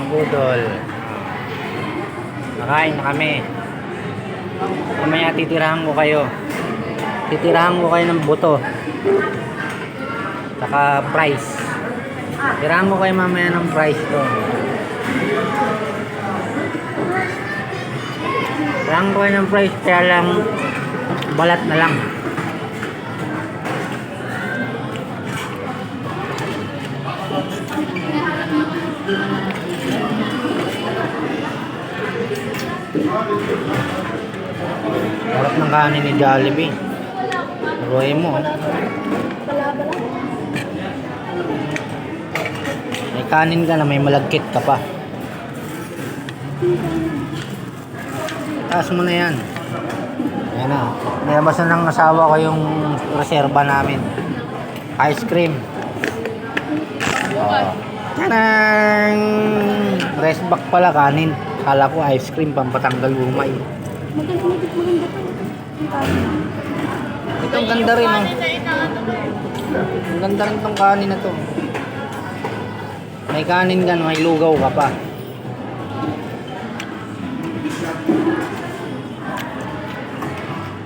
budol. Nakain na kami. Mamaya titirahan ko kayo. Titirahan ko kayo ng buto. Saka price. Tirahan ko kayo mamaya ng price to. Tirahan ko kayo ng price, kaya lang balat na lang. Harap ng kanin ni Jollibee. Ruhay mo. May kanin ka na, may malagkit ka pa. Taas mo na yan. Ayan na. Nayabasan ng asawa ko yung reserva namin. Ice cream. Tanang! Rest back pala kanin. Kala ko ice cream pampatanggal umay. Maganda to. Ito ang ganda rin, oh. Ang ganda rin tong kanin na to. May kanin ka, may lugaw ka pa.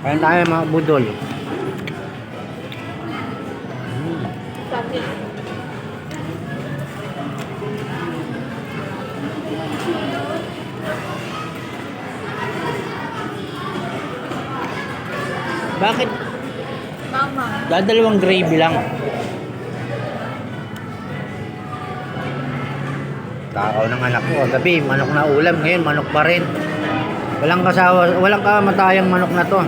Kain tayo mga budol. Bakit? Mama. Dadalawang gravy lang. Takaw ng anak ko. Gabi, manok na ulam. Ngayon, manok pa rin. Walang kasawa, walang kamatayang manok na to.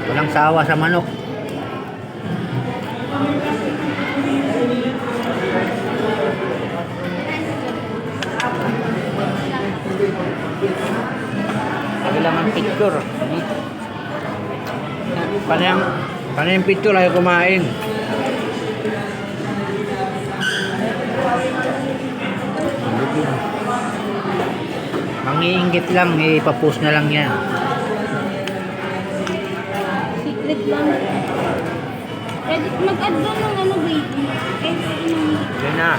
Walang sawa sa manok. Kailangan picture. Paano yung picture ayaw kumain? Mangiinggit lang, ipapost na lang yan. Secret lang. Pwede mag-add doon ng ano, baby. Yan na.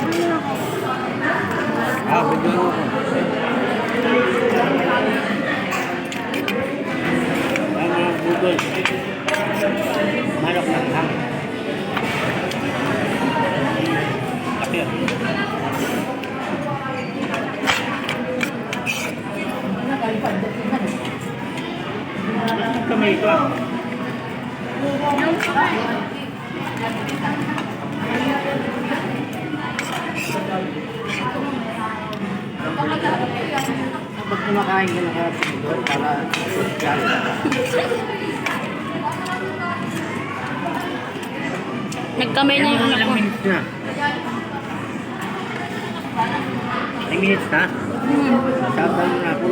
Bigyan mo ko. Mga budol. Manok ng hang. Kapir. Kamay ito ah. Kapag kumakain ka na para Nagkamay na yung ilang minutes na? 10 minutes na? Sabaw na.